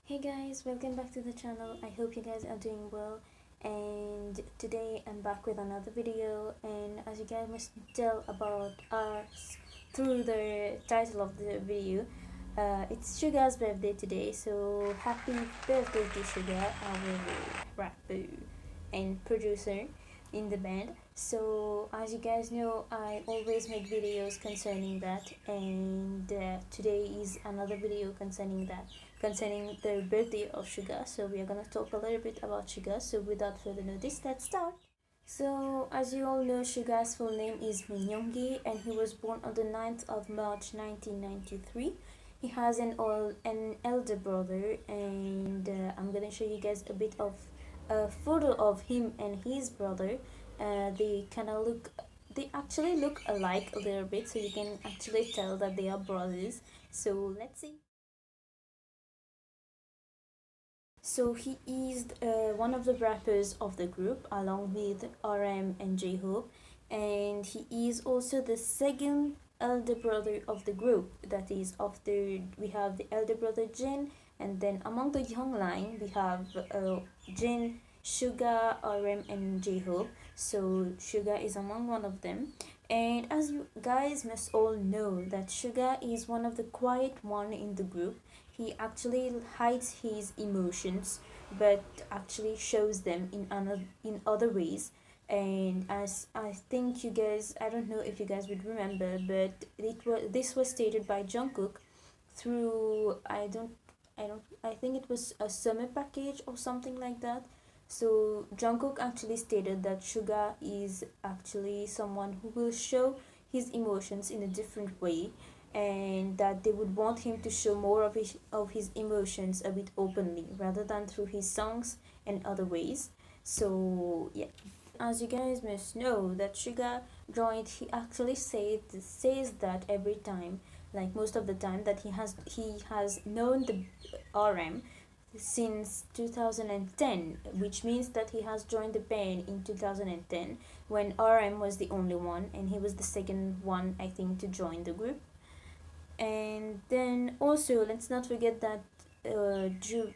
Hey guys, welcome back to the channel. I hope you guys are doing well, and today I'm back with another video. And as you guys must tell about us through the title of the video, it's Suga's birthday today, so happy birthday to Suga, our rapper and producer in the band. So as you guys know, I always make videos concerning that, and today is another video concerning that, concerning the birthday of Suga. So we are gonna talk a little bit about Suga. So without further notice, let's start. So as you all know, Suga's full name is Yoongi, and he was born on the 9th of March 1993. He has an elder brother, and I'm gonna show you guys a bit of a photo of him and his brother. They kind of look, they actually look alike a little bit, so you can actually tell that they are brothers. So let's see. So he is one of the rappers of the group, along with RM and J-Hope, and he is also the second elder brother of the group. That is, after we have the elder brother Jin, and then among the young line we have Jin, Suga, RM, and J-Hope. So Suga is among one of them. And as you guys must all know, that Suga is one of the quiet one in the group. He actually hides his emotions, but actually shows them in other ways. And as I think you guys, I don't know if you guys would remember, but this was stated by Jungkook through, I think it was a summer package or something like that. So Jungkook actually stated that Suga is actually someone who will show his emotions in a different way, and that they would want him to show more of his emotions a bit openly rather than through his songs and other ways. So yeah, as you guys must know, that Suga joined, he actually says that every time, like most of the time, that he has known the RM since 2010, which means that he has joined the band in 2010 when RM was the only one, and he was the second one, I think, to join the group. And then also, let's not forget that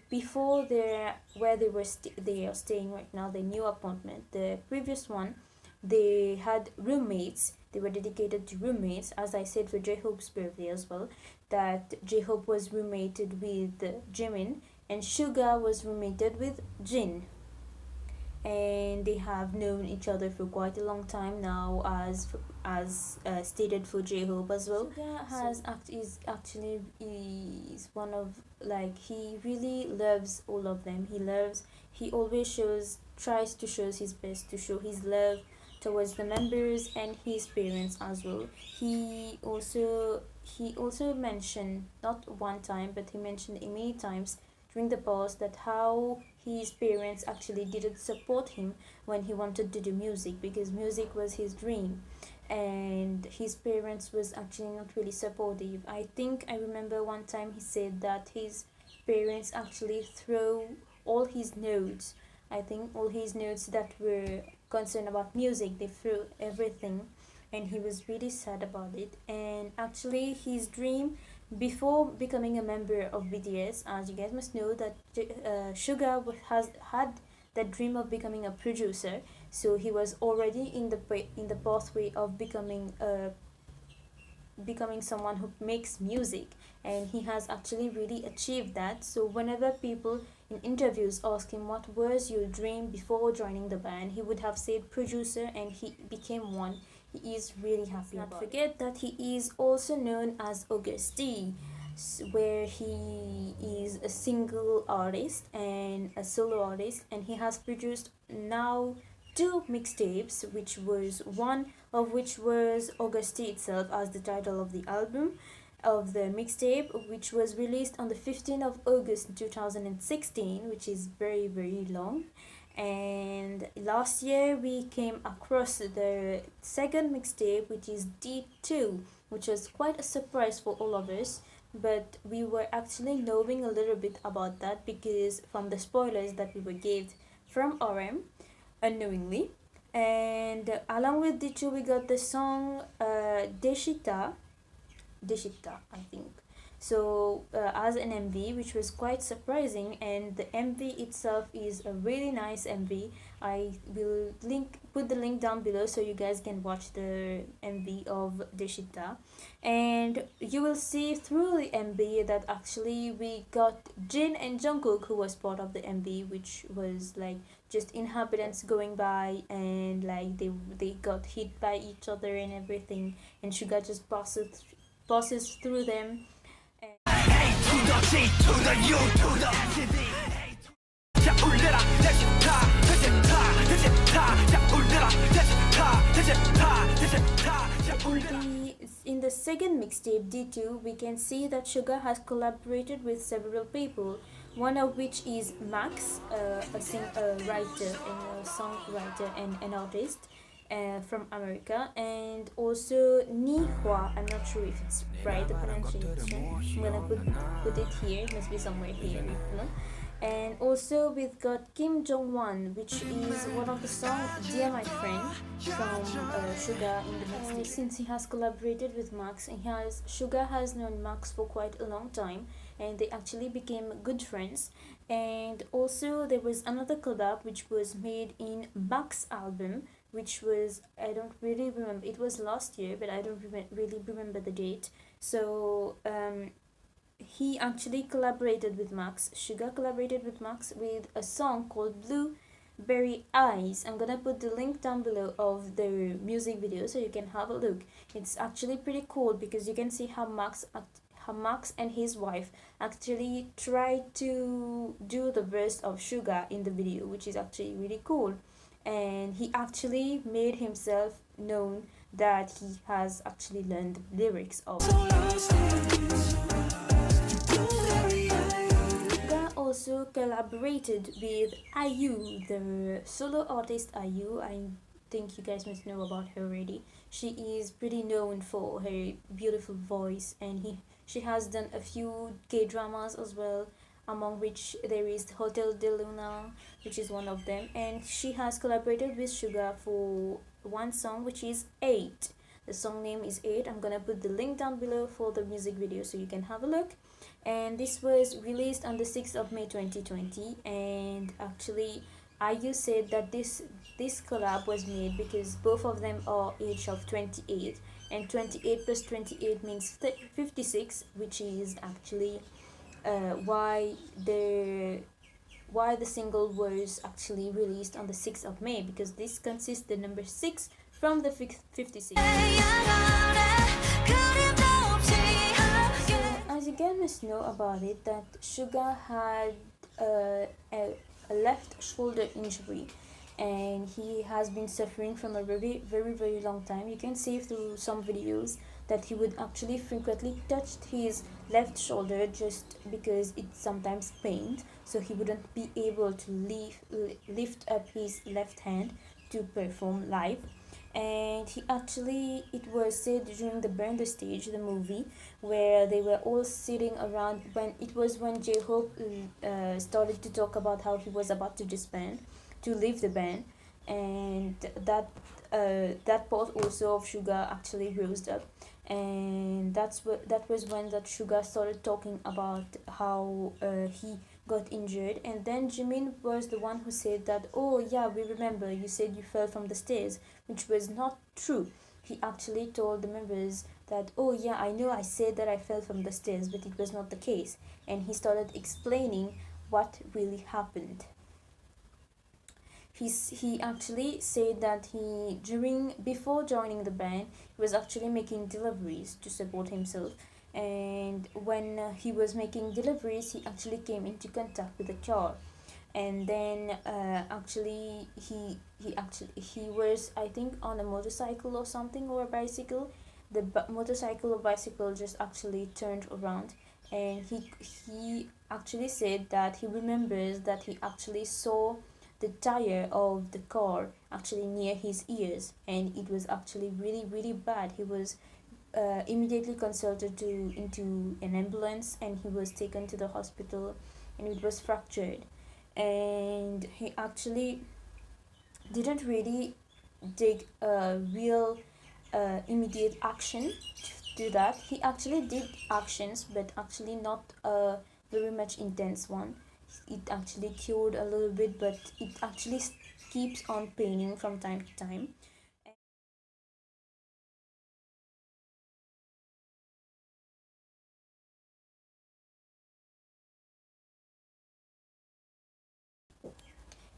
before their where they are staying right now, the new apartment, the previous one, they had roommates. They were dedicated to roommates, as I said for J-Hope's birthday as well, that J-Hope was roommated with Jimin, and Suga was roommated with Jin, and they have known each other for quite a long time now, as stated for J-Hope as well. Suga is actually is one of, like, he really loves all of them. He always tries to show his best to show his love towards the members and his parents as well. He also mentioned, not one time, but he mentioned many times during the past, that how his parents actually didn't support him when he wanted to do music, because music was his dream, and his parents was actually not really supportive. I think I remember one time he said that his parents actually throw all his notes, I think all his notes that were concerned about music, they threw everything, and he was really sad about it. And actually his dream before becoming a member of BTS, as you guys must know, that Suga has had that dream of becoming a producer. So he was already in the pathway of becoming someone who makes music, and he has actually really achieved that. So whenever people in interviews ask him what was your dream before joining the band, he would have said producer, and he became one. He is really happy. Let's not forget that he is also known as AGUST, where he is a single artist and a solo artist, and he has produced now two mixtapes, which was one of which was AGUST itself as the title of the album of the mixtape, which was released on the 15th of August 2016, which is very very long. And last year we came across the second mixtape, which is D2, which was quite a surprise for all of us, but we were actually knowing a little bit about that because from the spoilers that we were given from RM unknowingly. And along with D2 we got the song Daechwita, I think. so as an MV, which was quite surprising. And the MV itself is a really nice MV. I will put the link down below so you guys can watch the MV of Daechwita, and you will see through the MV that actually we got Jin and Jungkook, who was part of the MV, which was like just inhabitants going by, and like they got hit by each other and everything, and Suga just passes through them. In the second mixtape D2, we can see that Suga has collaborated with several people, one of which is Max, a writer and a songwriter and an artist from America, and also Nihua. I'm not sure if it's right, the pronunciation. I'm gonna put it here, it must be somewhere here, you know. And also we've got Kim Jong-won, which is one of the songs Dear My Friend from Suga in the mixtape. Since he has collaborated with Max, Suga has known Max for quite a long time, and they actually became good friends. And also there was another collab which was made in Max's album, which was, I don't really remember, it was last year, but I don't really remember the date. So he actually collaborated with Max. Suga collaborated with Max with a song called Blueberry Eyes. I'm gonna put the link down below of the music video so you can have a look. It's actually pretty cool because you can see how Max and his wife actually tried to do the verse of Suga in the video, which is actually really cool. And he actually made himself known that he has actually learned the lyrics of also collaborated with IU, the solo artist IU. I think you guys must know about her already. She is pretty known for her beautiful voice, and she has done a few K-dramas as well, among which there is Hotel de Luna, which is one of them, and she has collaborated with Suga for one song, which is 8. The song name is 8. I'm gonna put the link down below for the music video so you can have a look. And this was released on the 6th of May 2020, and actually IU said that this collab was made because both of them are age of 28, and 28 plus 28 means 56, which is actually why the single was actually released on the 6th of May, because this consists the number 6 from the 56. As you guys must know about it, that Suga had a left shoulder injury, and he has been suffering from a very long time. You can see through some videos that he would actually frequently touch his left shoulder just because it sometimes pained, so he wouldn't be able to lift up his left hand to perform live. And it was said during the Burn the Stage, the movie, where they were all sitting around when J-Hope started to talk about how he was about to disband, to leave the band, and that part also of Suga actually rose up, and that was when that Suga started talking about how he got injured. And then Jimin was the one who said that, oh yeah, we remember you said you fell from the stairs, which was not true. He actually told the members that, oh yeah, I know I said that I fell from the stairs, but it was not the case. And he started explaining what really happened. He actually said that before joining the band, he was actually making deliveries to support himself, and when he was making deliveries, he actually came into contact with a car, and then he was, I think, on a motorcycle or something, or a bicycle. The motorcycle or bicycle just actually turned around, and he actually said that he remembers that he actually saw the tire of the car actually near his ears, and it was actually really bad. He was immediately consulted into an ambulance, and he was taken to the hospital, and it was fractured. And he actually didn't really take a real immediate action do that. He actually did actions, but actually not a very much intense one. It actually cured a little bit, but it actually keeps on paining from time to time.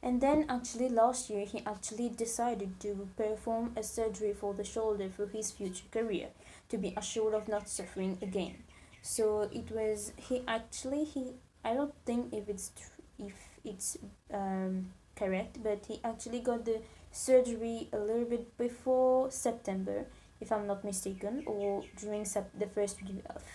And then actually last year he actually decided to perform a surgery for the shoulder for his future career to be assured of not suffering again. So it was he I don't think if if it's correct, but he actually got the surgery a little bit before September, if I'm not mistaken, or during the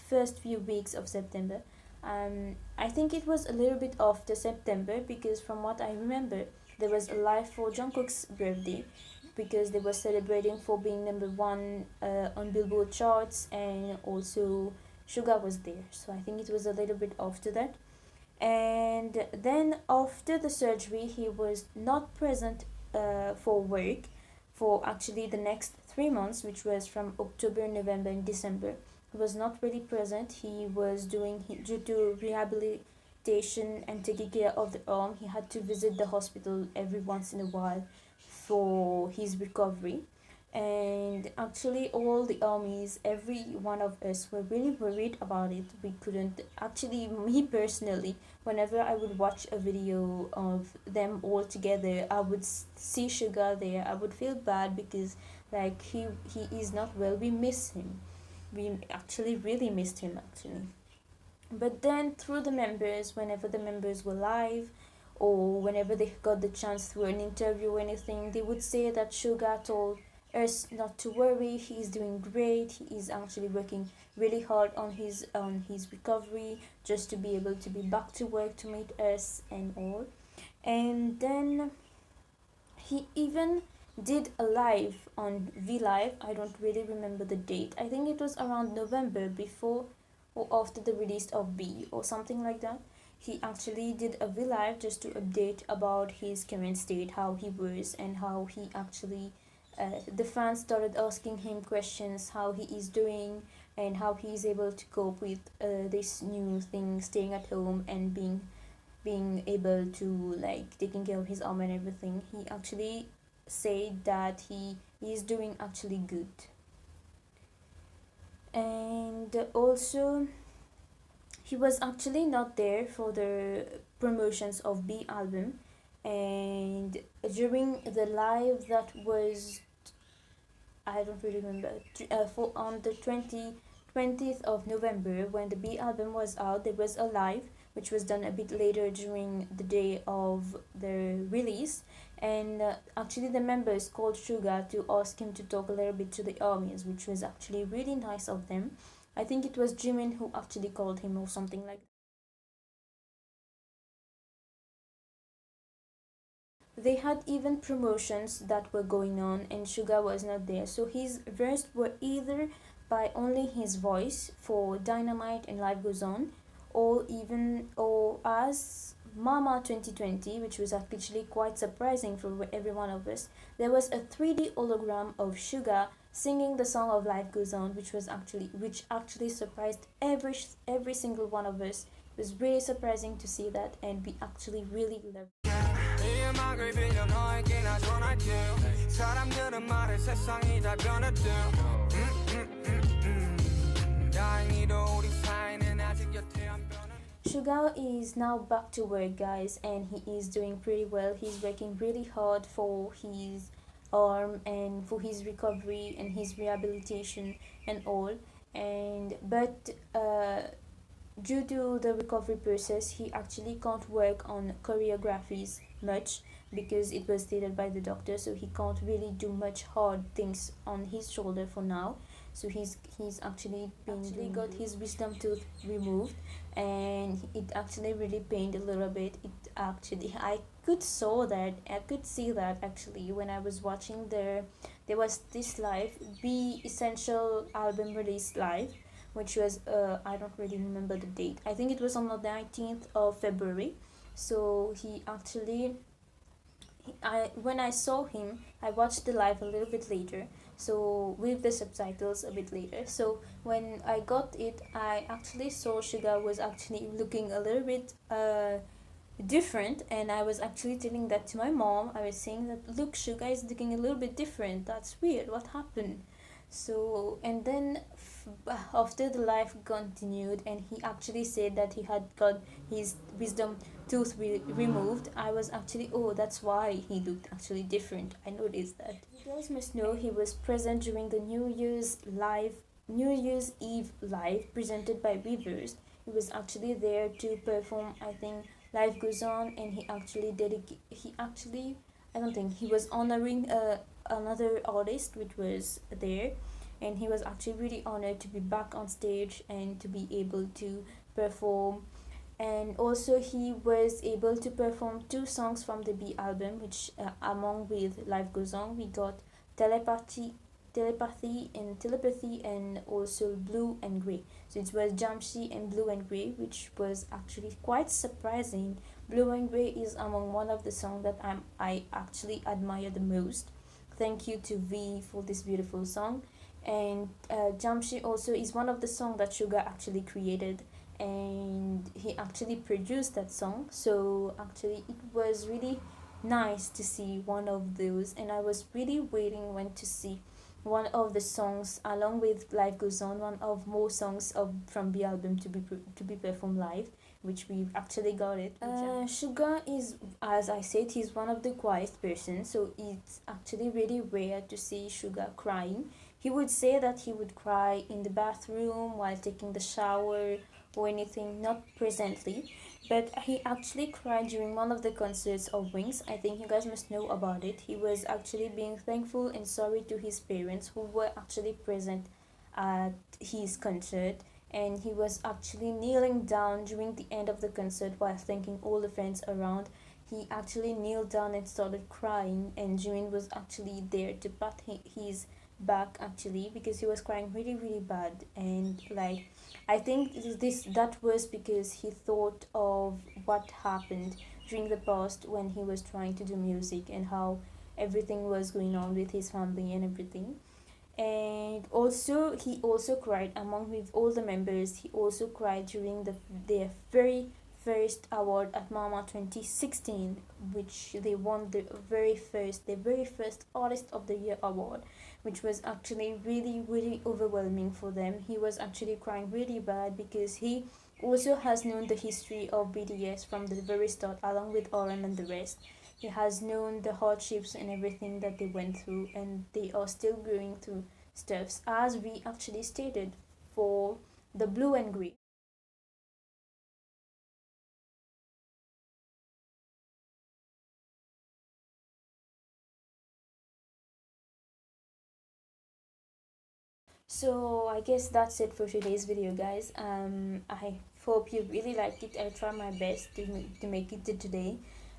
first few weeks of September. I think it was a little bit after September because from what I remember, there was a live for Jungkook's birthday because they were celebrating for being number one on Billboard charts, and also Suga was there. So I think it was a little bit after that. And then after the surgery, he was not present for work for actually the next 3 months, which was from October, November, and December. He was not really present. He was doing, due to rehabilitation and taking care of the arm, he had to visit the hospital every once in a while for his recovery. And actually all the armies, every one of us were really worried about it. We couldn't actually, me personally, whenever I would watch a video of them all together, I would see Sugar there, I would feel bad because like he is not well. We miss him. We actually really missed him actually. But then through the members, whenever the members were live or whenever they got the chance through an interview or anything, they would say that Suga told us not to worry, he is doing great, he is actually working really hard on his recovery just to be able to be back to work to meet us and all. And then he even did a live on V Live. I don't really remember the date. I think it was around November before or after the release of B or something like that. He actually did a V Live just to update about his current state, how he was, and how he actually. The fans started asking him questions, how he is doing, and how he is able to cope with this new thing, staying at home and being able to like taking care of his arm and everything. He actually said that he is doing actually good. And also he was actually not there for the promotions of B album, and during the live that was, I don't really remember, for on the 20th of November when the B album was out, there was a live which was done a bit later during the day of the release. And actually the members called Suga to ask him to talk a little bit to the armies, which was actually really nice of them. I think it was Jimin who actually called him or something like that. They had even promotions that were going on and Suga was not there, so his verse were either by only his voice for Dynamite and Life Goes On, or as Mama 2020, which was actually quite surprising for every one of us. There was a 3D hologram of Suga singing the song of Life Goes On, which actually surprised every single one of us. It was really surprising to see that, and we actually really loved it. Suga is now back to work, guys, and he is doing pretty well. He's working really hard for his arm and for his recovery and his rehabilitation and all. And but due to the recovery process, he actually can't work on choreographies much because it was stated by the doctor, so he can't really do much hard things on his shoulder for now. So he's actually got his wisdom tooth removed, and it actually really pained a little bit. It actually I could see that actually when I was watching there was this live B Essential album release live, which was I don't really remember the date. I think it was on the 19th of February. So he actually I when I saw him, I watched the live a little bit later. so with the subtitles a bit later. So when I got it, I actually saw Suga was actually looking a little bit different, and I was actually telling that to my mom. I was saying that, look, Suga is looking a little bit different, that's weird, what happened? So and then after the life continued and he actually said that he had got his wisdom tooth removed, I was actually, oh, that's why he looked actually different. I noticed that. You guys must know he was present during the New Year's Eve live presented by Weavers. He was actually there to perform, I think, Life Goes On, and he actually, I don't think, he was honoring another artist which was there, and he was actually really honored to be back on stage and to be able to perform. And also he was able to perform two songs from the B album, which among with Life Goes On we got telepathy telepathy, and also Blue and Grey. So it was Jamshi and Blue and Grey, which was actually quite surprising. Blue and Grey is among one of the songs that I actually admire the most. Thank you to V for this beautiful song. And Jamshi also is one of the songs that Suga actually created, and he actually produced that song. So actually it was really nice to see one of those, and I was really waiting when to see one of the songs along with Life Goes On, one of more songs of from the album to be performed live, which we actually got it. Suga is, as I said, he's one of the quiet persons, so it's actually really rare to see Suga crying. He would say that he would cry in the bathroom while taking the shower or anything, not presently, but he actually cried during one of the concerts of Wings. I think you guys must know about it. He was actually being thankful and sorry to his parents who were actually present at his concert, and he was actually kneeling down during the end of the concert while thanking all the fans around. He actually kneeled down and started crying, and Jimin was actually there to pat his back actually, because he was crying really really bad. And like, I think that was because he thought of what happened during the past when he was trying to do music, and how everything was going on with his family and everything. And also he also cried among with all the members. He also cried during their very first award at Mama 2016, which they won the very first Artist of the Year award, which was actually really really overwhelming for them. He was actually crying really bad because he also has known the history of BTS from the very start, along with RM and the rest. He has known the hardships and everything that they went through, and they are still going through stuffs, as we actually stated for the Blue and Grey. So I guess that's it for today's video, guys. I hope you really liked it. I try my best to make it to today,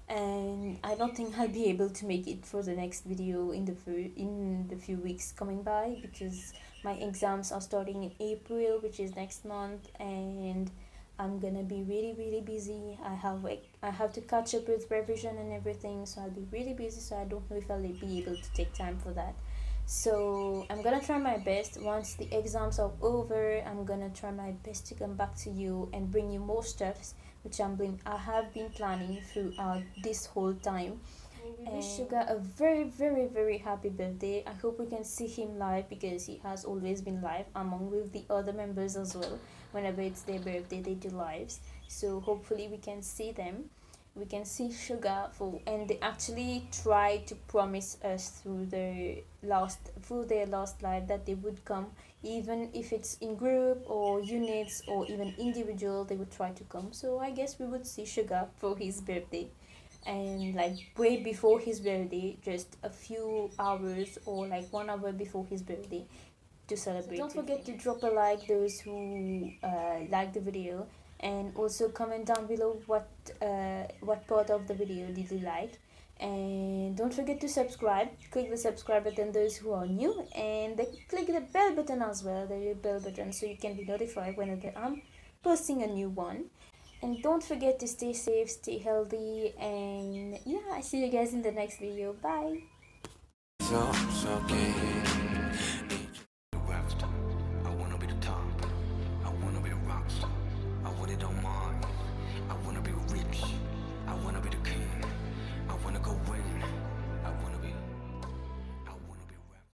and I don't think I'll be able to make it for the next video in the few weeks coming by, because my exams are starting in April, which is next month, and I'm gonna be really really busy. I have to catch up with revision and everything, so I'll be really busy. So I don't know if I'll be able to take time for that. So I'm gonna try my best. Once the exams are over, I'm gonna try my best to come back to you and bring you more stuffs, which I have been planning throughout this whole time. We wish Suga a very very very happy birthday. I hope we can see him live, because he has always been live among with the other members as well. Whenever it's their birthday, they do lives. So hopefully we can see them. We can see Suga for, and they actually try to promise us through their last live that they would come, even if it's in group or units or even individual, they would try to come. So I guess we would see Suga for his birthday, and like way before his birthday, just a few hours or like 1 hour before his birthday, to celebrate. So don't forget to drop a like, those who like the video, and also comment down below what part of the video did you like. And don't forget to subscribe. Click the subscribe button, those who are new, and click the bell button as well, the bell button, so you can be notified whenever I'm posting a new one. And don't forget to stay safe, stay healthy, and yeah, I see you guys in the next video. Bye. So, okay.